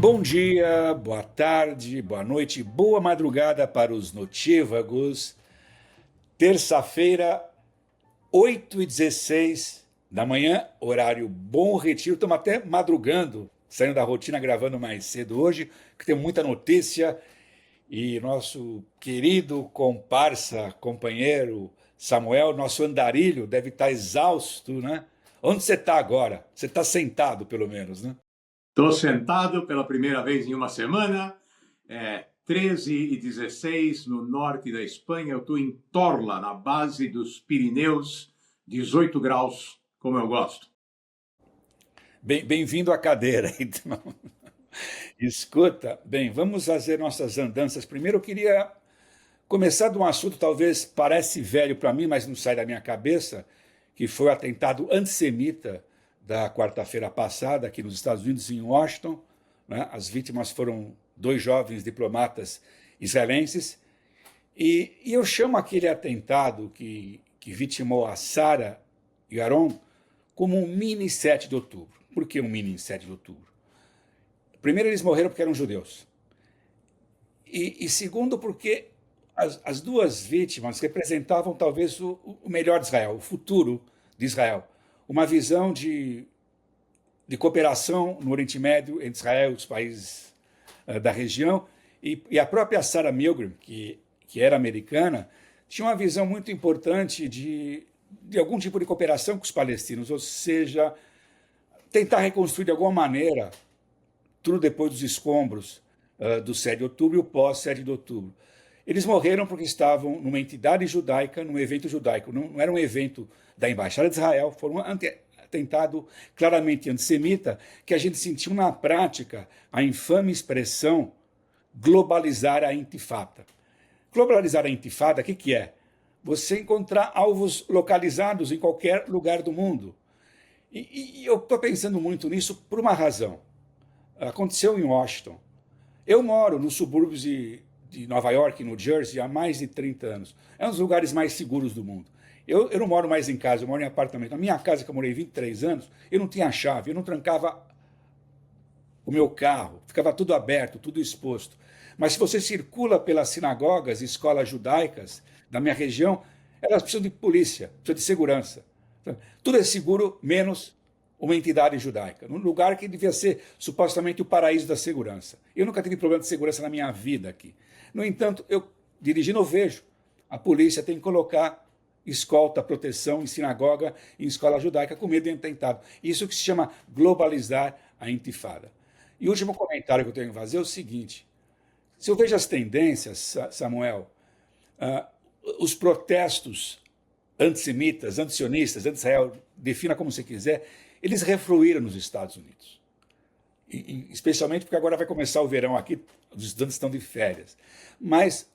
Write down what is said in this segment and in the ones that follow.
Bom dia, boa tarde, boa noite, boa madrugada para os notívagos. Terça-feira, 8h16 da manhã, horário Bom Retiro. Estamos até madrugando, saindo da rotina, gravando mais cedo hoje, que tem muita notícia. E nosso querido comparsa, companheiro Samuel, nosso andarilho, deve estar exausto, né? Onde você está agora? Você está sentado, pelo menos, né? Estou sentado pela primeira vez em uma semana, 13h16 no norte da Espanha. Eu estou em Torla, na base dos Pirineus, 18 graus, como eu gosto. Bem-vindo à cadeira, então. Escuta, bem, vamos fazer nossas andanças. Primeiro eu queria começar de um assunto talvez parece velho para mim, mas não sai da minha cabeça, que foi o atentado antissemita da quarta-feira passada aqui nos Estados Unidos, em Washington, né? As vítimas foram 2 jovens diplomatas israelenses, e eu chamo aquele atentado que vitimou a Sarah e Aaron como um mini 7 de outubro. Por que um mini 7 de outubro? Primeiro, eles morreram porque eram judeus. E segundo, porque as 2 vítimas representavam talvez o melhor de Israel, o futuro de Israel. Uma visão de cooperação no Oriente Médio entre Israel e os países da região. E a própria Sarah Milgram, que era americana, tinha uma visão muito importante de algum tipo de cooperação com os palestinos, ou seja, tentar reconstruir de alguma maneira tudo depois dos escombros do 7 de outubro e o pós-7 de outubro. Eles morreram porque estavam numa entidade judaica, num evento judaico. Não era um evento da Embaixada de Israel, foi um atentado claramente antissemita, que a gente sentiu na prática a infame expressão globalizar a intifada. Globalizar a intifada, o que é? Você encontrar alvos localizados em qualquer lugar do mundo. E eu estou pensando muito nisso por uma razão. Aconteceu em Washington. Eu moro nos subúrbios de Nova York, no Jersey, há mais de 30 anos. É um dos lugares mais seguros do mundo. Eu não moro mais em casa, eu moro em apartamento. Na minha casa, que eu morei 23 anos, eu não tinha chave, eu não trancava o meu carro, ficava tudo aberto, tudo exposto. Mas se você circula pelas sinagogas e escolas judaicas da minha região, elas precisam de polícia, precisam de segurança. Tudo é seguro, menos uma entidade judaica, num lugar que devia ser supostamente o paraíso da segurança. Eu nunca tive problema de segurança na minha vida aqui. No entanto, eu dirigindo, eu vejo, a polícia tem que colocar escolta, proteção em sinagoga, em escola judaica, com medo de atentado. Isso que se chama globalizar a intifada. E o último comentário que eu tenho que fazer é o seguinte: se eu vejo as tendências, Samuel, os protestos antissemitas, antisionistas, anti-Israel, defina como você quiser, eles refluíram nos Estados Unidos. Especialmente porque agora vai começar o verão aqui, os estudantes estão de férias. Mas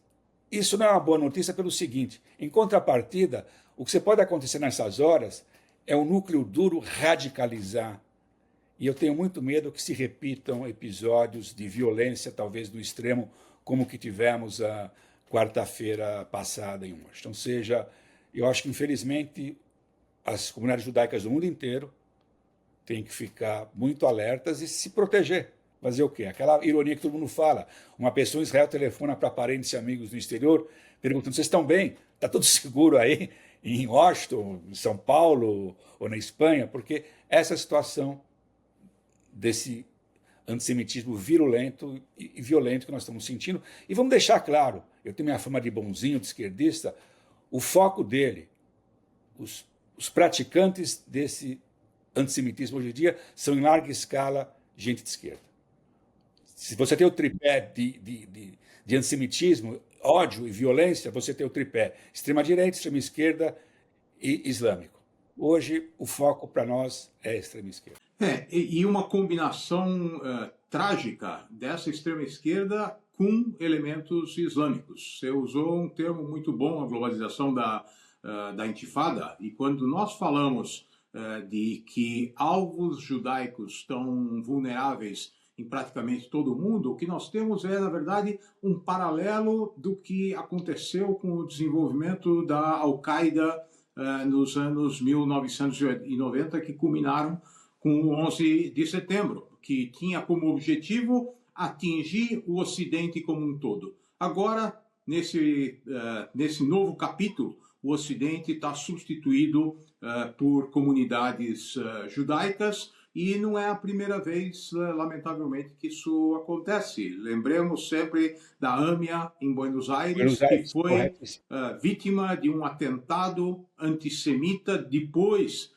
isso não é uma boa notícia pelo seguinte: em contrapartida, o que você pode acontecer nessas horas é o núcleo duro radicalizar. E eu tenho muito medo que se repitam episódios de violência, talvez do extremo, como que tivemos a quarta-feira passada em Washington. Ou seja, eu acho que, infelizmente, as comunidades judaicas do mundo inteiro têm que ficar muito alertas e se proteger. Fazer o quê? Aquela ironia que todo mundo fala. Uma pessoa em Israel telefona para parentes e amigos no exterior, perguntando: vocês estão bem? Está tudo seguro aí em Washington, em São Paulo ou na Espanha? Porque essa situação desse antissemitismo virulento e violento que nós estamos sentindo. E vamos deixar claro, eu tenho minha fama de bonzinho, de esquerdista, o foco dele, os praticantes desse antissemitismo hoje em dia são, em larga escala, gente de esquerda. Se você tem o tripé de antissemitismo, ódio e violência, você tem o tripé extrema-direita, extrema-esquerda e islâmico. Hoje, o foco para nós é a extrema-esquerda. E uma combinação trágica dessa extrema-esquerda com elementos islâmicos. Você usou um termo muito bom, a globalização da intifada, e quando nós falamos de que alvos judaicos estão vulneráveis em praticamente todo o mundo, o que nós temos é, na verdade, um paralelo do que aconteceu com o desenvolvimento da Al-Qaeda nos anos 1990, que culminaram com o 11 de setembro, que tinha como objetivo atingir o Ocidente como um todo. Agora, nesse novo capítulo, o Ocidente está substituído por comunidades judaicas, e não é a primeira vez, lamentavelmente, que isso acontece. Lembremos sempre da AMIA em Buenos Aires, que foi vítima de um atentado antissemita depois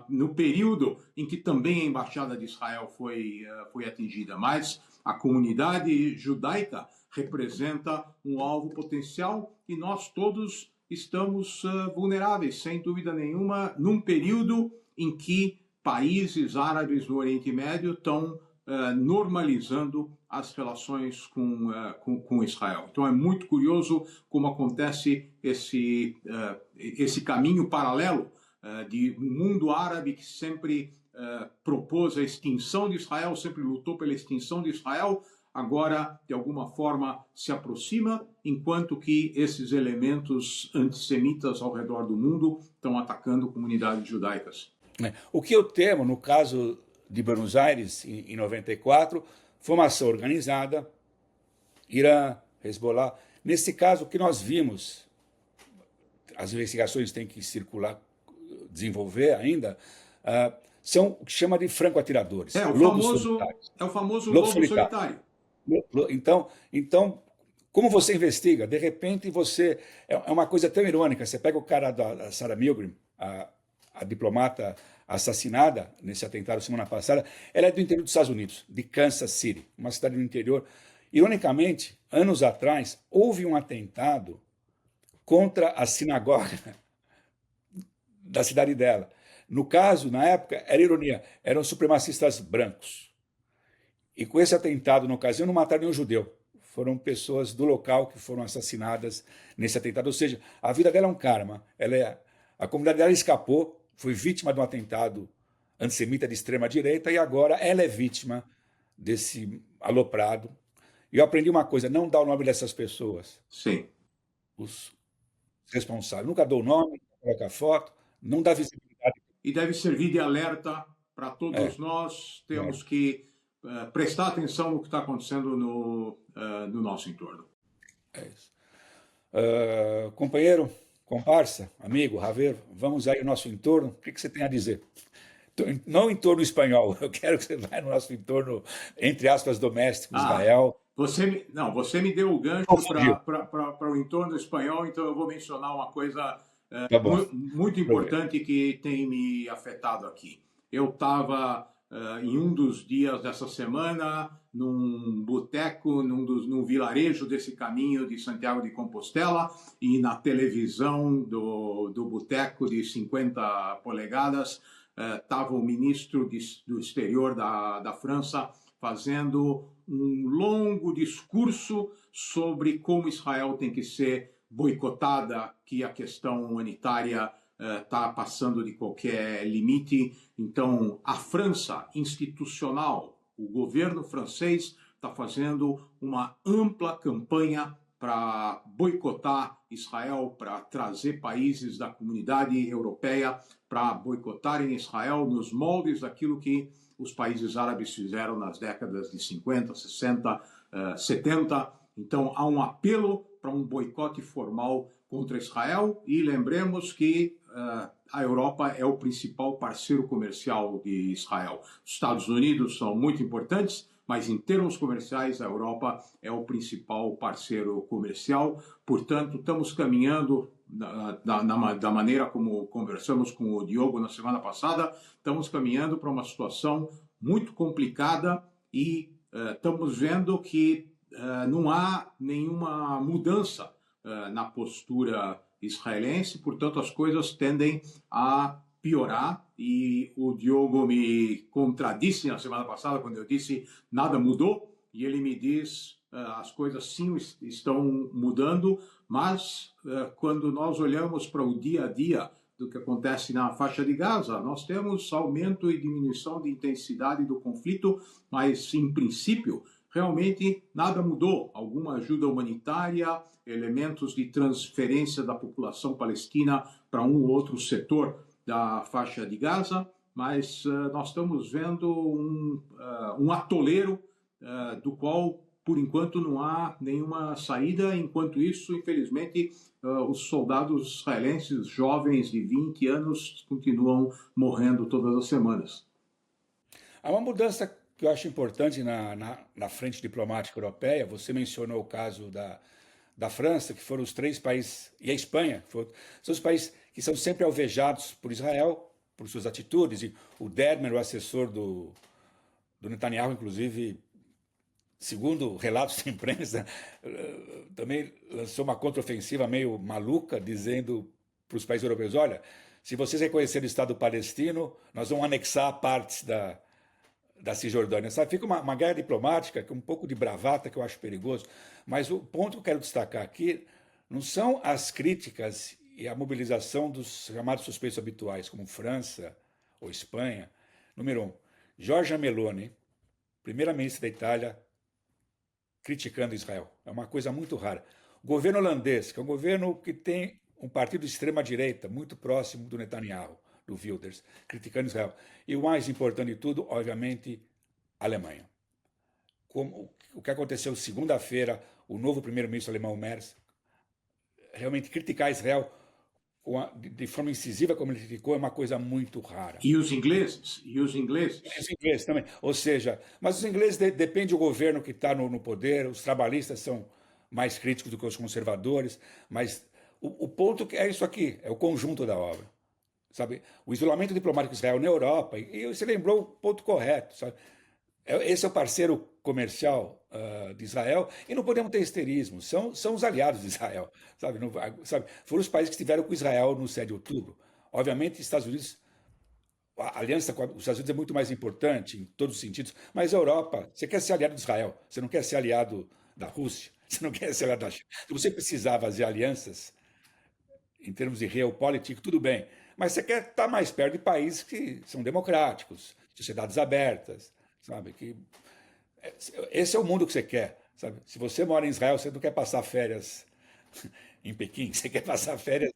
no período em que também a Embaixada de Israel foi atingida. Mas a comunidade judaica representa um alvo potencial e nós todos estamos vulneráveis, sem dúvida nenhuma, num período em que países árabes no Oriente Médio estão normalizando as relações com Israel. Então é muito curioso como acontece esse caminho paralelo de um mundo árabe que sempre propôs a extinção de Israel, sempre lutou pela extinção de Israel, agora, de alguma forma, se aproxima, enquanto que esses elementos antissemitas ao redor do mundo estão atacando comunidades judaicas. O que eu temo, no caso de Buenos Aires, em 94, foi uma ação organizada, Irã, Hezbollah. Nesse caso, o que nós vimos, as investigações têm que circular, desenvolver ainda, são o que chama de franco-atiradores. É o famoso lobo solitário. Então, como você investiga? De repente, é uma coisa tão irônica. Você pega o cara da Sarah Milgram, a diplomata assassinada nesse atentado semana passada, ela é do interior dos Estados Unidos, de Kansas City, uma cidade do interior. Ironicamente, anos atrás, houve um atentado contra a sinagoga da cidade dela. No caso, na época, era ironia, eram supremacistas brancos. E com esse atentado, na ocasião, não mataram nenhum judeu. Foram pessoas do local que foram assassinadas nesse atentado. Ou seja, a vida dela é um karma. A comunidade dela escapou, foi vítima de um atentado antissemita de extrema-direita e agora ela é vítima desse aloprado. E eu aprendi uma coisa, não dá o nome dessas pessoas. Sim. Os responsáveis. Nunca dou o nome, coloca foto, não dá visibilidade. E deve servir de alerta para todos nós. Temos que prestar atenção no que está acontecendo no nosso entorno. É isso. Companheiro, comparsa, amigo, Raveiro, vamos aí ao nosso entorno. O que você tem a dizer? Não entorno espanhol, eu quero que você vá no nosso entorno, entre aspas, doméstico, Israel. Você me deu o gancho para o entorno espanhol, então eu vou mencionar uma coisa muito importante que tem me afetado aqui. Eu estava em um dos dias dessa semana num boteco, num vilarejo desse caminho de Santiago de Compostela, e na televisão do boteco de 50 polegadas estava o ministro do exterior da França fazendo um longo discurso sobre como Israel tem que ser boicotada, que a questão humanitária está passando de qualquer limite. Então, a França institucional, o governo francês está fazendo uma ampla campanha para boicotar Israel, para trazer países da comunidade europeia para boicotarem Israel nos moldes daquilo que os países árabes fizeram nas décadas de 50, 60, 70. Então, há um apelo para um boicote formal contra Israel, e lembremos que a Europa é o principal parceiro comercial de Israel. Os Estados Unidos são muito importantes, mas em termos comerciais a Europa é o principal parceiro comercial. Portanto, estamos caminhando da maneira como conversamos com o Diogo na semana passada, estamos caminhando para uma situação muito complicada e estamos vendo que não há nenhuma mudança na postura israelense, portanto as coisas tendem a piorar, e o Diogo me contradisse na semana passada quando eu disse nada mudou, e ele me diz as coisas sim estão mudando, mas quando nós olhamos para o dia a dia do que acontece na faixa de Gaza. Nós temos aumento e diminuição de intensidade do conflito, mas, em princípio, realmente nada mudou. Alguma ajuda humanitária, elementos de transferência da população palestina para um ou outro setor da faixa de Gaza, mas nós estamos vendo um atoleiro do qual, por enquanto, não há nenhuma saída. Enquanto isso, infelizmente, os soldados israelenses jovens de 20 anos continuam morrendo todas as semanas. Há uma mudança que eu acho importante na frente diplomática europeia. Você mencionou o caso da França, que foram os 3 países, e a Espanha, são os países que são sempre alvejados por Israel, por suas atitudes. E o Dermer, o assessor do Netanyahu, inclusive, segundo relatos da imprensa, também lançou uma contraofensiva meio maluca, dizendo para os países europeus: olha, se vocês reconhecerem o Estado palestino, nós vamos anexar partes da Cisjordânia. Sabe? Fica uma guerra diplomática, com um pouco de bravata, que eu acho perigoso. Mas o ponto que eu quero destacar aqui não são as críticas e a mobilização dos chamados suspeitos habituais, como França ou Espanha. Número 1, Giorgia Meloni, primeira-ministra da Itália, criticando Israel. É uma coisa muito rara. O governo holandês, que é um governo que tem um partido de extrema-direita, muito próximo do Netanyahu, do Wilders, criticando Israel. E o mais importante de tudo, obviamente, a Alemanha. O que aconteceu segunda-feira, o novo primeiro-ministro alemão, Merz, realmente criticar Israel de forma incisiva, como ele criticou, é uma coisa muito rara. E os ingleses? E os ingleses? Os ingleses também. Ou seja, mas os ingleses depende do governo que está no poder, os trabalhistas são mais críticos do que os conservadores, mas o ponto é isso aqui, é o conjunto da obra. Sabe? O isolamento diplomático de Israel na Europa, e você lembrou o ponto correto, sabe? Esse é o parceiro comercial de Israel, e não podemos ter histerismo, são os aliados de Israel, sabe? Não, sabe? Foram os países que estiveram com Israel no 7 de outubro. Obviamente, Estados Unidos, a aliança com os Estados Unidos é muito mais importante em todos os sentidos, mas a Europa, você quer ser aliado de Israel, você não quer ser aliado da Rússia, você não quer ser aliado da China. Se você precisar fazer alianças em termos de realpolitik, tudo bem, mas você quer estar mais perto de países que são democráticos, sociedades abertas, sabe? Esse é o mundo que você quer, sabe? Se você mora em Israel, você não quer passar férias em Pequim, você quer passar férias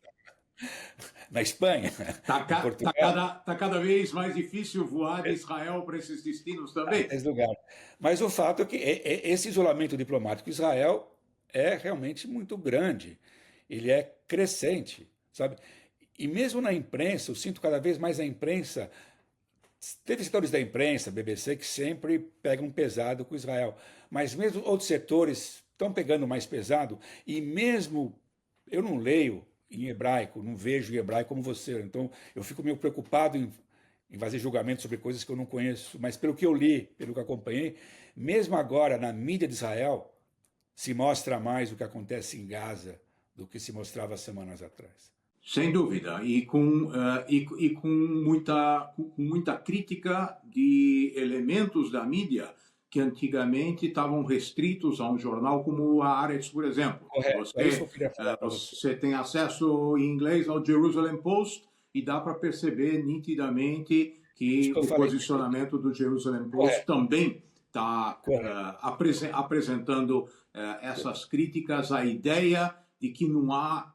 na Espanha, em Portugal. Tá cada vez mais difícil voar de Israel para esses destinos também. Esse lugar. Mas o fato é que esse isolamento diplomático de Israel é realmente muito grande. Ele é crescente, sabe? E mesmo na imprensa, eu sinto cada vez mais a imprensa. Teve setores da imprensa, BBC, que sempre pegam pesado com Israel. Mas mesmo outros setores estão pegando mais pesado. E mesmo eu não leio em hebraico, não vejo em hebraico como você. Então eu fico meio preocupado em fazer julgamentos sobre coisas que eu não conheço. Mas pelo que eu li, pelo que acompanhei, mesmo agora na mídia de Israel, se mostra mais o que acontece em Gaza do que se mostrava semanas atrás. Sem dúvida, e com muita crítica de elementos da mídia que antigamente estavam restritos a um jornal como a Haaretz, por exemplo. Correto, é isso que eu queria falar para você. Você tem acesso em inglês ao Jerusalem Post e dá para perceber nitidamente que o posicionamento do Jerusalem Post também está apresentando essas críticas à ideia de que não há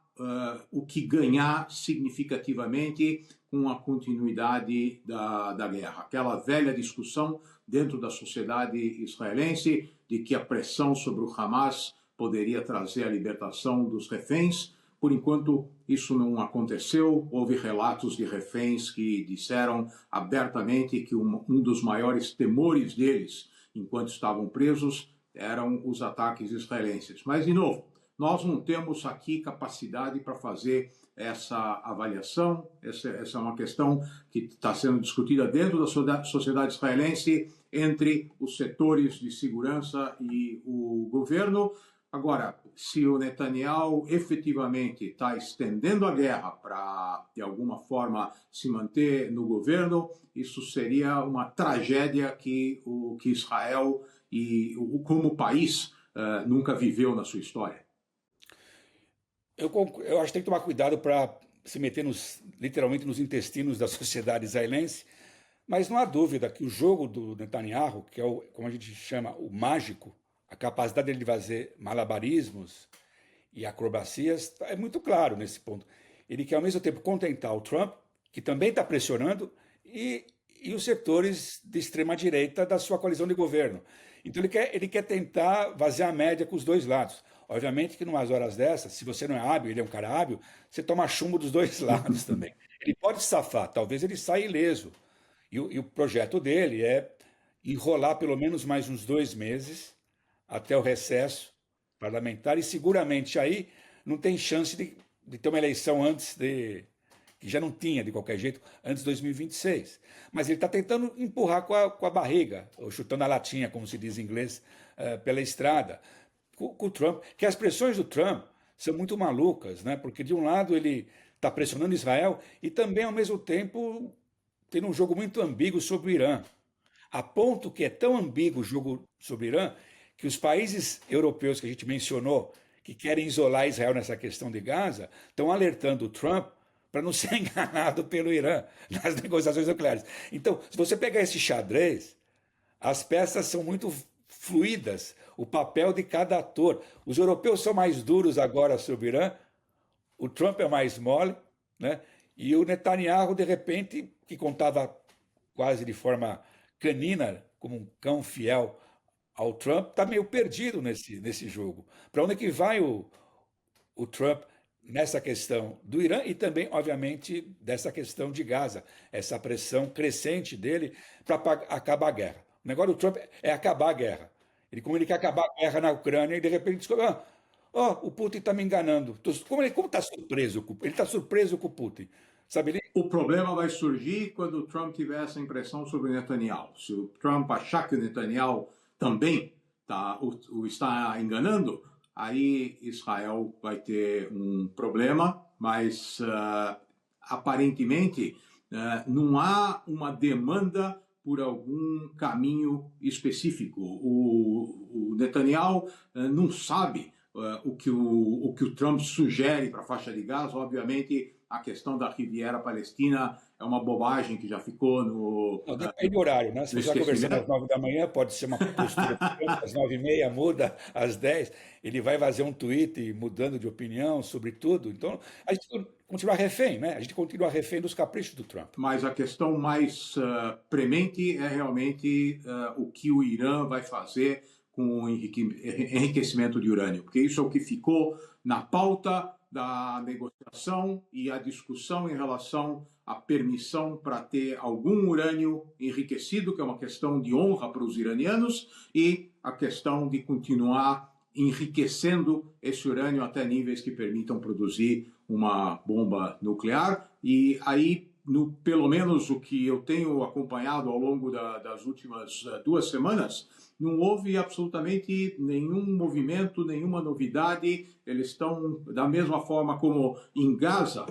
o que ganhar significativamente com a continuidade da guerra. Aquela velha discussão dentro da sociedade israelense de que a pressão sobre o Hamas poderia trazer a libertação dos reféns. Por enquanto, isso não aconteceu. Houve relatos de reféns que disseram abertamente que um dos maiores temores deles, enquanto estavam presos, eram os ataques israelenses. Mas, de novo, nós não temos aqui capacidade para fazer essa avaliação. Essa é uma questão que está sendo discutida dentro da sociedade israelense entre os setores de segurança e o governo. Agora, se o Netanyahu efetivamente está estendendo a guerra para, de alguma forma, se manter no governo, isso seria uma tragédia que Israel como país nunca viveu na sua história. Eu acho que tem que tomar cuidado para se meter literalmente nos intestinos da sociedade israelense, mas não há dúvida que o jogo do Netanyahu, que é como a gente chama, o mágico, a capacidade dele de fazer malabarismos e acrobacias, é muito claro nesse ponto. Ele quer, ao mesmo tempo, contentar o Trump, que também está pressionando, e os setores de extrema-direita da sua coalizão de governo. Então, ele quer tentar fazer a média com os dois lados. Obviamente que, em umas horas dessas, se você não é hábil, ele é um cara hábil, você toma chumbo dos dois lados também. Ele pode safar, talvez ele saia ileso. E o projeto dele é enrolar pelo menos mais uns 2 meses até o recesso parlamentar, e seguramente aí não tem chance de ter uma eleição antes que já não tinha de qualquer jeito, antes de 2026. Mas ele está tentando empurrar com a barriga, ou chutando a latinha, como se diz em inglês, pela estrada, com o Trump. Que as pressões do Trump são muito malucas, né? Porque de um lado ele está pressionando Israel e também, ao mesmo tempo, tem um jogo muito ambíguo sobre o Irã. A ponto que é tão ambíguo o jogo sobre o Irã que os países europeus que a gente mencionou, que querem isolar Israel nessa questão de Gaza, estão alertando o Trump para não ser enganado pelo Irã nas negociações nucleares. Então, se você pegar esse xadrez, as peças são muito fluídas, o papel de cada ator. Os europeus são mais duros agora sobre o Irã, o Trump é mais mole, né? E o Netanyahu, de repente, que contava quase de forma canina, como um cão fiel ao Trump, está meio perdido nesse jogo. Para onde é que vai o Trump nessa questão do Irã e também, obviamente, dessa questão de Gaza, essa pressão crescente dele para acabar a guerra. O negócio do Trump é acabar a guerra. Como ele quer acabar a guerra na Ucrânia e de repente descobre, o Putin está me enganando. Como está surpreso? Ele está surpreso com o Putin. Sabe, O problema vai surgir quando o Trump tiver essa impressão sobre o Netanyahu. Se o Trump achar que o Netanyahu também o está enganando, aí Israel vai ter um problema, mas aparentemente não há uma demanda por algum caminho específico. O Netanyahu não sabe o que o Trump sugere para a faixa de Gaza. Obviamente, a questão da Riviera Palestina é uma bobagem que já ficou no. Não, depende do horário, né? Se você está conversando às 9 da manhã, pode ser uma postura às 9h30, muda às 10. Ele vai fazer um tweet mudando de opinião sobre tudo. Então, a gente continua refém, né? A gente continua refém dos caprichos do Trump. Mas a questão mais premente é realmente o que o Irã vai fazer com o enriquecimento de urânio, porque isso é o que ficou na pauta da negociação e a discussão em relação à permissão para ter algum urânio enriquecido, que é uma questão de honra para os iranianos, e a questão de continuar enriquecendo esse urânio até níveis que permitam produzir uma bomba nuclear. E aí, pelo menos o que eu tenho acompanhado ao longo das últimas 2 semanas, não houve absolutamente nenhum movimento, nenhuma novidade. Eles estão, da mesma forma como em Gaza,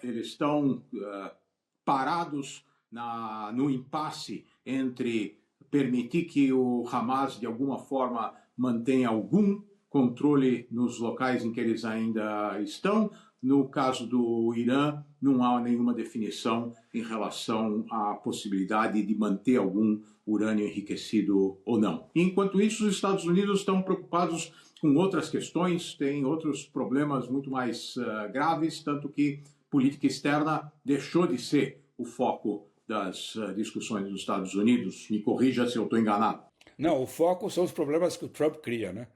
eles estão parados no impasse entre permitir que o Hamas, de alguma forma, mantenha algum controle nos locais em que eles ainda estão. No caso do Irã, não há nenhuma definição em relação à possibilidade de manter algum urânio enriquecido ou não. Enquanto isso, os Estados Unidos estão preocupados com outras questões, têm outros problemas muito mais graves, tanto que política externa deixou de ser o foco das discussões dos Estados Unidos. Me corrija se eu estou enganado. Não, o foco são os problemas que o Trump cria, né?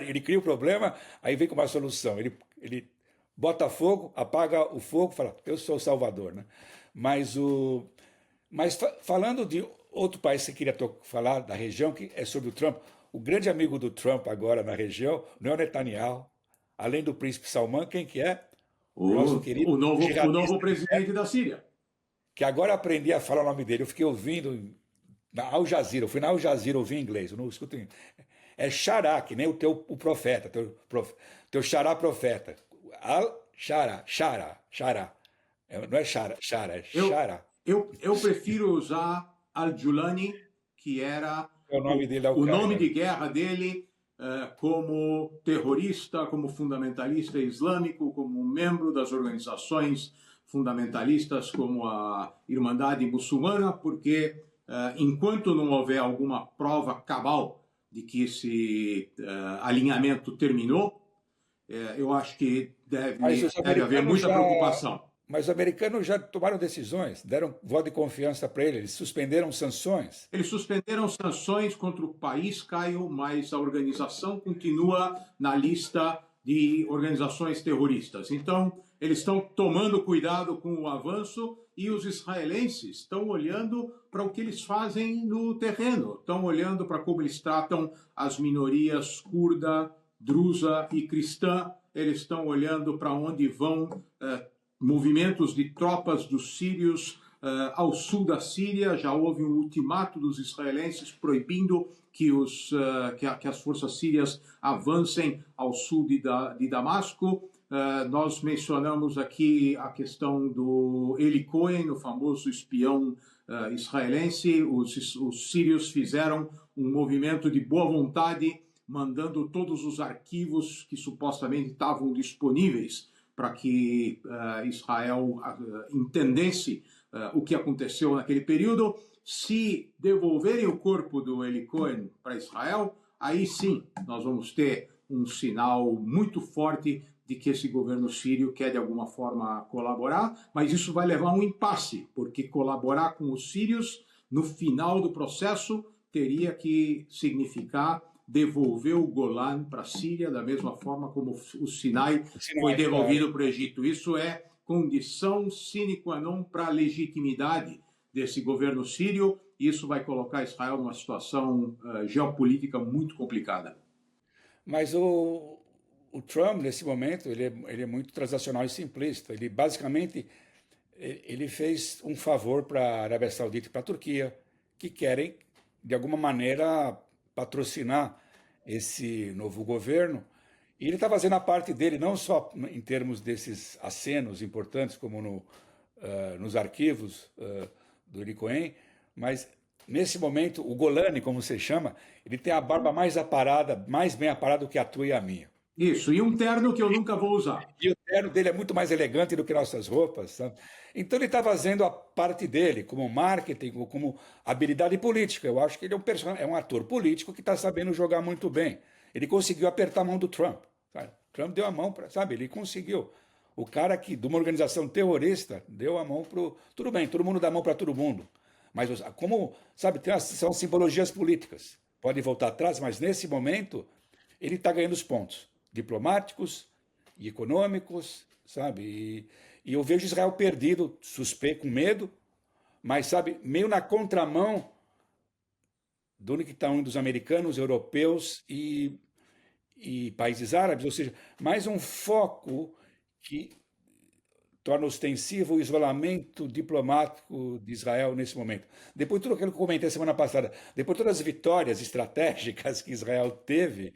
Ele cria o problema, aí vem com uma solução. Ele bota fogo, apaga o fogo, fala, eu sou o salvador, né? Mas falando de outro país que você queria falar, da região, que é sobre o Trump, o grande amigo do Trump agora na região não é o Netanyahu, além do príncipe Salman, quem que é? Nosso querido o novo presidente da Síria. Que agora aprendi a falar o nome dele, eu fiquei ouvindo na Al Jazeera, eu fui na Al Jazeera ouvir em inglês, eu não escuto em... É Xará, que nem o profeta, teu xará profeta. Xará. Não é Xará, é Xará. Eu prefiro usar Al-Julani, que era o nome dele é o nome de guerra dele como terrorista, como fundamentalista islâmico, como membro das organizações fundamentalistas como a Irmandade Muçulmana, porque enquanto não houver alguma prova cabal de que esse alinhamento terminou, eu acho que deve haver muita preocupação. Mas os americanos já tomaram decisões, deram voto de confiança para ele, eles suspenderam sanções. Eles suspenderam sanções contra o país, Caio, mas a organização continua na lista de organizações terroristas. Então, eles estão tomando cuidado com o avanço e os israelenses estão olhando para o que eles fazem no terreno, estão olhando para como eles tratam as minorias curda, drusa e cristã, eles estão olhando para onde vão movimentos de tropas dos sírios ao sul da Síria. Já houve um ultimato dos israelenses proibindo que as forças sírias avancem ao sul de Damasco. Nós mencionamos aqui a questão do Eli Cohen, o famoso espião israelense. Os sírios fizeram um movimento de boa vontade, mandando todos os arquivos que supostamente estavam disponíveis para que Israel entendesse o que aconteceu naquele período. Se devolverem o corpo do Eli Cohen para Israel, aí sim nós vamos ter um sinal muito forte de que esse governo sírio quer de alguma forma colaborar, mas isso vai levar a um impasse, porque colaborar com os sírios no final do processo teria que significar devolver o Golan para a Síria, da mesma forma como o Sinai foi devolvido para o Egito. Isso é condição sine qua non para a legitimidade desse governo sírio, e isso vai colocar Israel numa situação geopolítica muito complicada. Mas o Trump, nesse momento, ele é muito transacional e simplista. Ele, basicamente, ele fez um favor para a Arábia Saudita e para a Turquia, que querem, de alguma maneira, patrocinar esse novo governo. E ele está fazendo a parte dele, não só em termos desses acenos importantes, como nos arquivos do Eli Cohen, mas nesse momento, o Golani, como você chama, ele tem a barba mais aparada, mais bem aparada do que a tua e a minha. Isso, e um terno que eu nunca vou usar. E o terno dele é muito mais elegante do que nossas roupas, sabe? Então ele está fazendo a parte dele, como marketing, como habilidade política. Eu acho que ele é um ator político que está sabendo jogar muito bem. Ele conseguiu apertar a mão do Trump. Sabe? Trump deu a mão para, sabe? Ele conseguiu. O cara que, de uma organização terrorista, deu a mão para. Tudo bem, todo mundo dá a mão para todo mundo. Mas, como, sabe, são simbologias políticas. Pode voltar atrás, mas nesse momento ele está ganhando os pontos diplomáticos e econômicos, sabe? E eu vejo Israel perdido, suspeito, com medo, mas, sabe, meio na contramão do que estão indo os americanos, europeus e países árabes, ou seja, mais um foco que torna ostensivo o isolamento diplomático de Israel nesse momento. Depois de tudo aquilo que eu comentei semana passada, depois de todas as vitórias estratégicas que Israel teve,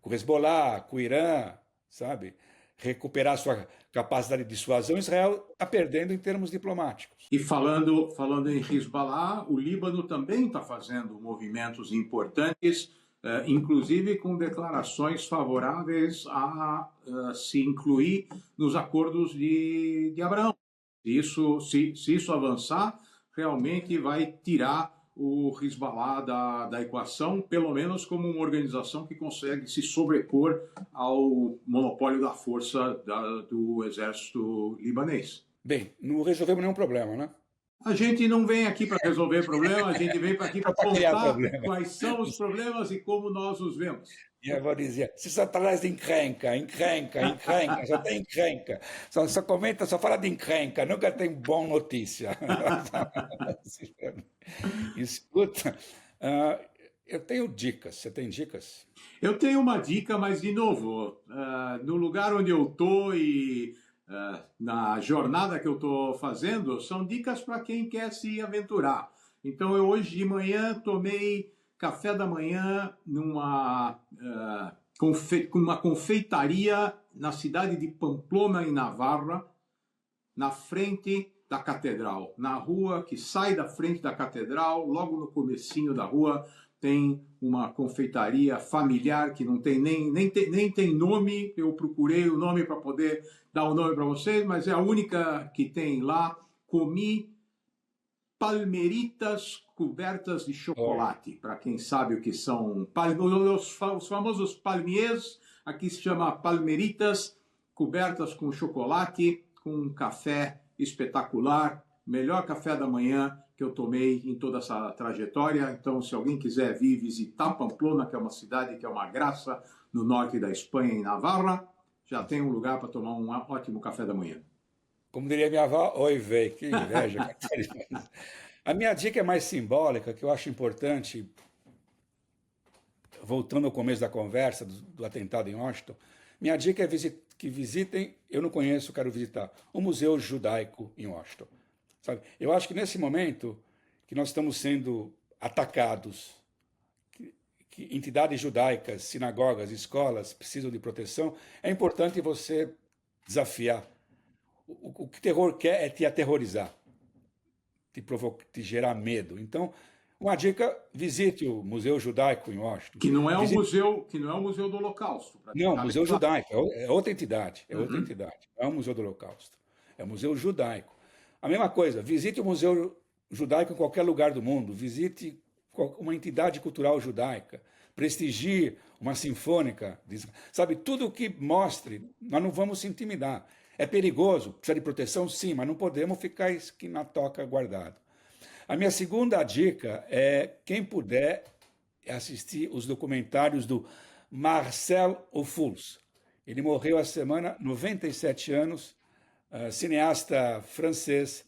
com o Hezbollah, com o Irã, sabe? Recuperar sua capacidade de dissuasão, Israel está perdendo em termos diplomáticos. E falando em Hezbollah, o Líbano também está fazendo movimentos importantes, inclusive com declarações favoráveis a se incluir nos acordos de Abraão. Se isso avançar, realmente vai tirar o Hezbollah da equação, pelo menos como uma organização que consegue se sobrepor ao monopólio da força do exército libanês. Bem, não resolvemos nenhum problema, né? A gente não vem aqui para resolver problema, a gente vem aqui para contar quais são os problemas e como nós os vemos. E eu vou dizer, se só traz de encrenca, só tem encrenca. Só comenta, só fala de encrenca, nunca tem boa notícia. Escuta, eu tenho dicas, você tem dicas? Eu tenho uma dica, mas de novo, no lugar onde eu estou e na jornada que eu estou fazendo, são dicas para quem quer se aventurar. Então, eu hoje de manhã tomei café da manhã numa uma confeitaria na cidade de Pamplona, em Navarra, na frente da catedral, na rua que sai da frente da catedral, logo no comecinho da rua tem uma confeitaria familiar que não tem nem tem nome. Eu procurei o nome para poder dar o nome para vocês, mas é a única que tem lá. Comi palmeritas cobertas de Olha, chocolate. Para quem sabe o que são os famosos palmiers, aqui se chama palmeritas cobertas com chocolate, com um café espetacular, melhor café da manhã que eu tomei em toda essa trajetória. Então, se alguém quiser vir visitar Pamplona, que é uma cidade que é uma graça, no norte da Espanha, em Navarra, já tem um lugar para tomar um ótimo café da manhã. como diria minha avó, oi, véi, que inveja. A minha dica é mais simbólica, que eu acho importante, voltando ao começo da conversa, do atentado em Washington. Minha dica é que visitem, eu não conheço, quero visitar, o Museu Judaico em Washington. Sabe? Eu acho que nesse momento que nós estamos sendo atacados, que entidades judaicas, sinagogas, escolas precisam de proteção, é importante você desafiar. O que o terror quer é te aterrorizar, te gerar medo. Então, uma dica, visite o Museu Judaico em Washington. Que não é um Visite... museu, que não é o Museu do Holocausto, para Não, deixar bem Museu claro. Judaico, é outra entidade, é outra Uhum. entidade. Não é o Museu do Holocausto, é o Museu Judaico. A mesma coisa, visite o Museu Judaico em qualquer lugar do mundo, visite uma entidade cultural judaica, prestigie uma sinfônica, sabe, tudo o que mostre, nós não vamos se intimidar. É perigoso, precisa de proteção, sim, mas não podemos ficar na toca guardado. A minha segunda dica é, quem puder, assistir os documentários do Marcel Ophuls. Ele morreu essa semana, 97 anos, cineasta francês.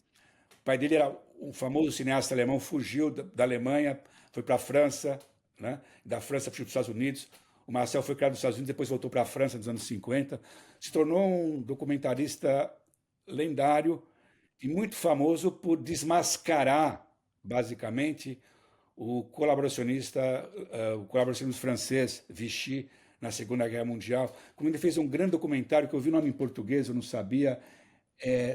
O pai dele era um famoso cineasta alemão, fugiu da Alemanha, foi para a França, né? Da França foi para os Estados Unidos. O Marcel foi criado nos Estados Unidos, depois voltou para a França nos anos 50. Se tornou um documentarista lendário e muito famoso por desmascarar, basicamente, o colaboracionista francês Vichy na Segunda Guerra Mundial. Como ele fez um grande documentário que eu vi o nome em português, eu não sabia,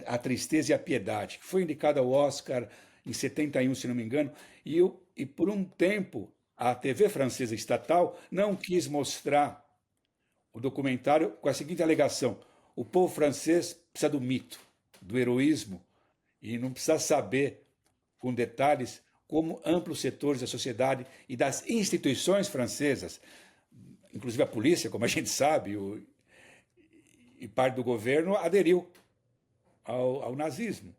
A Tristeza e a Piedade, que foi indicado ao Oscar em 71, se não me engano, e por um tempo a TV francesa estatal não quis mostrar o documentário com a seguinte alegação: o povo francês precisa do mito, do heroísmo, e não precisa saber com detalhes como amplos setores da sociedade e das instituições francesas, inclusive a polícia, como a gente sabe, e parte do governo aderiu ao nazismo.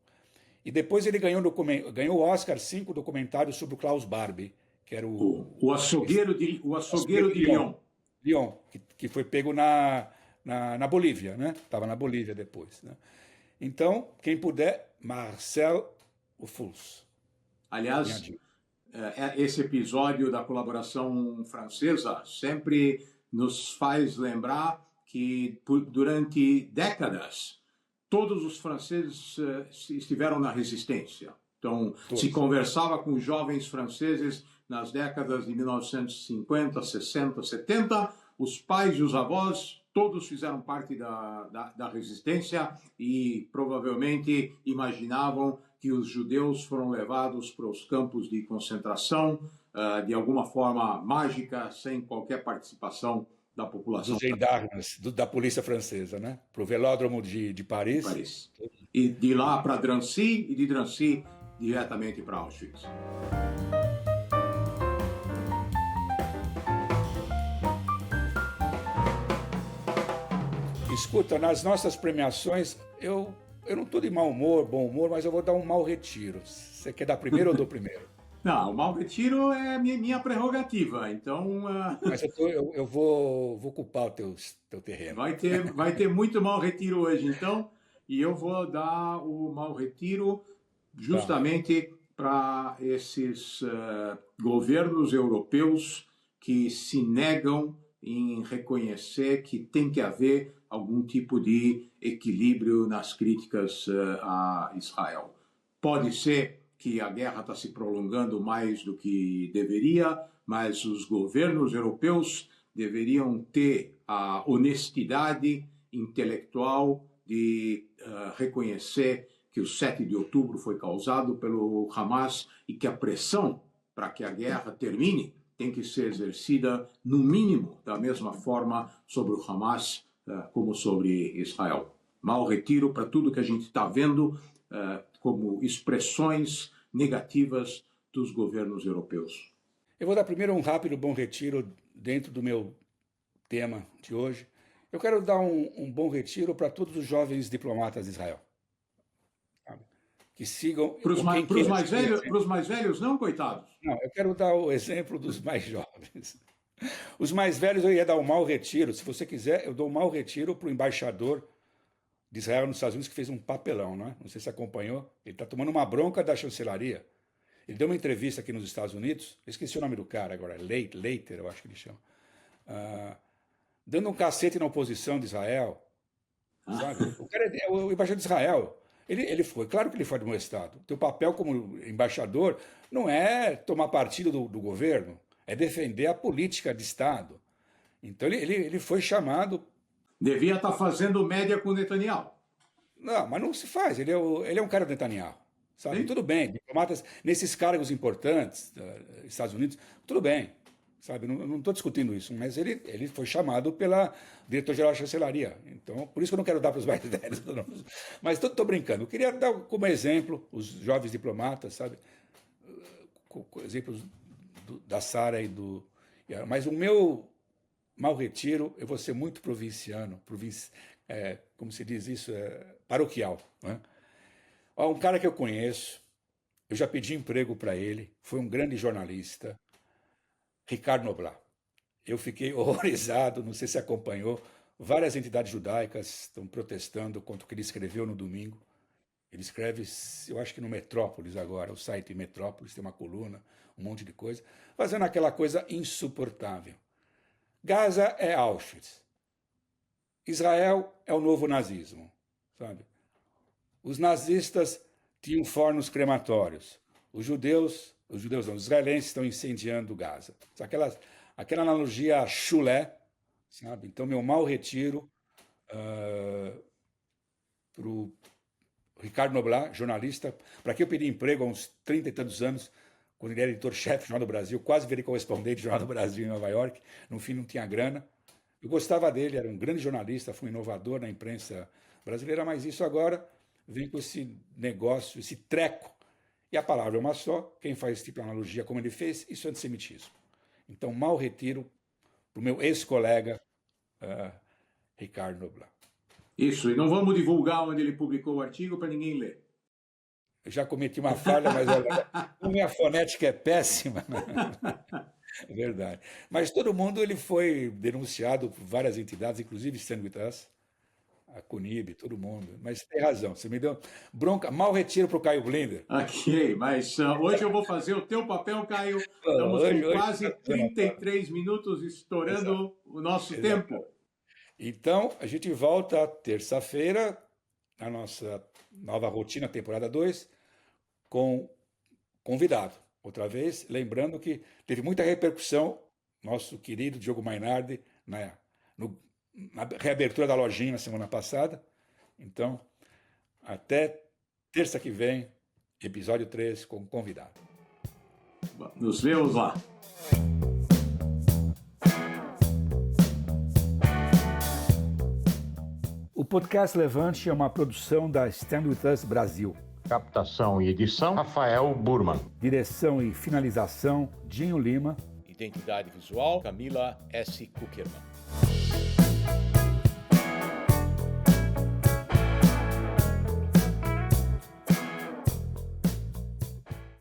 E depois ele ganhou o Oscar, 5 documentários sobre o Klaus Barbie, que era O açougueiro de Lyon. Lyon, que foi pego na Bolívia, né? Estava na Bolívia depois. Né? Então, quem puder, Marcel Ophuls. Aliás, esse episódio da colaboração francesa sempre nos faz lembrar que durante décadas todos os franceses estiveram na resistência. Então, se conversava com jovens franceses nas décadas de 1950, 60, 70, os pais e os avós todos fizeram parte da resistência e provavelmente imaginavam que os judeus foram levados para os campos de concentração de alguma forma mágica, sem qualquer participação da população. Dos gendarmes, da polícia francesa, né? Para o velódromo de Paris. E de lá para Drancy, e de Drancy diretamente para Auschwitz. Escuta, nas nossas premiações, eu não estou de mau humor, bom humor, mas eu vou dar um mau retiro. Você quer dar primeiro ou eu dou primeiro? Não, o mau retiro é minha prerrogativa, então... Mas eu vou ocupar o teu terreno. Vai ter muito mau retiro hoje, então, e eu vou dar o mau retiro justamente para esses governos europeus que se negam em reconhecer que tem que haver algum tipo de equilíbrio nas críticas a Israel. Pode ser que a guerra está se prolongando mais do que deveria, mas os governos europeus deveriam ter a honestidade intelectual de reconhecer que o 7 de outubro foi causado pelo Hamas e que a pressão para que a guerra termine tem que ser exercida, no mínimo, da mesma forma sobre o Hamas como sobre Israel. Mau retiro para tudo que a gente está vendo como expressões negativas dos governos europeus. Eu vou dar primeiro um rápido bom retiro dentro do meu tema de hoje. Eu quero dar um bom retiro para todos os jovens diplomatas de Israel. Sabe? Que sigam... Para os mais velhos, não, coitados? Não, eu quero dar o exemplo dos mais jovens. Os mais velhos eu ia dar um mau retiro. Se você quiser, eu dou um mau retiro para o embaixador de Israel nos Estados Unidos, que fez um papelão, não é? Não sei se você acompanhou. Ele está tomando uma bronca da chancelaria. Ele deu uma entrevista aqui nos Estados Unidos, eu esqueci o nome do cara agora, Leiter, eu acho que ele chama, dando um cacete na oposição de Israel, sabe? O cara é o embaixador de Israel. Ele foi, claro que ele foi do meu estado. O teu papel como embaixador não é tomar partido do governo, é defender a política de Estado. Então ele foi chamado... Devia estar fazendo média com o Netanyahu. Não, mas não se faz, ele é um cara do Netanyahu. Sabe? Tudo bem, diplomatas nesses cargos importantes, Estados Unidos, tudo bem, sabe? Não estou discutindo isso, mas ele foi chamado pela diretor-geral da chancelaria. Então, por isso que eu não quero dar para os mais velhos. Mas estou brincando. Eu queria dar como exemplo os jovens diplomatas, sabe? Exemplos da Sara e do... Mas o meu mau retiro, eu vou ser muito provinciano, como se diz isso, paroquial, não é? Um cara que eu conheço, eu já pedi emprego para ele, foi um grande jornalista, Ricardo Noblat. Eu fiquei horrorizado, não sei se acompanhou, várias entidades judaicas estão protestando contra o que ele escreveu no domingo. Ele escreve, eu acho que no Metrópolis agora, o site Metrópolis, tem uma coluna, um monte de coisa, fazendo aquela coisa insuportável. Gaza é Auschwitz. Israel é o novo nazismo, sabe? Os nazistas tinham fornos crematórios. Os israelenses estão incendiando Gaza. Aquela analogia chulé, sabe? Então, meu mau retiro para o Ricardo Noblat, jornalista, para quem eu pedi emprego há uns 30 e tantos anos, quando ele era editor-chefe do Jornal do Brasil, quase virei correspondente do Jornal do Brasil em Nova York, no fim não tinha grana. Eu gostava dele, era um grande jornalista, foi um inovador na imprensa brasileira, mas isso agora vem com esse negócio, esse treco. E a palavra é uma só, quem faz esse tipo de analogia como ele fez, isso é antissemitismo. Então, mau retiro para o meu ex-colega Ricardo Noblat. Isso, e não vamos divulgar onde ele publicou o artigo para ninguém ler. Eu já cometi uma falha, mas olha, a minha fonética é péssima. É verdade. Mas todo mundo ele foi denunciado por várias entidades, inclusive Stand With Us, a CUNIB, todo mundo. Mas tem razão, você me deu bronca, mau retiro para o Caio Blinder. Ok, mas hoje eu vou fazer o teu papel, Caio. Estamos com quase 33 minutos, estourando Exato. O nosso Exato. Tempo. Então, a gente volta terça-feira, na nossa nova rotina, temporada 2, com convidado. Outra vez, lembrando que teve muita repercussão, nosso querido Diogo Mainardi, na reabertura da lojinha na semana passada. Então, até terça que vem, episódio 3, com convidado. Nos vemos lá. O podcast Levante é uma produção da Stand With Us Brasil. Captação e edição, Rafael Burman. Direção e finalização, Dinho Lima. Identidade visual, Camila S. Kuckerman.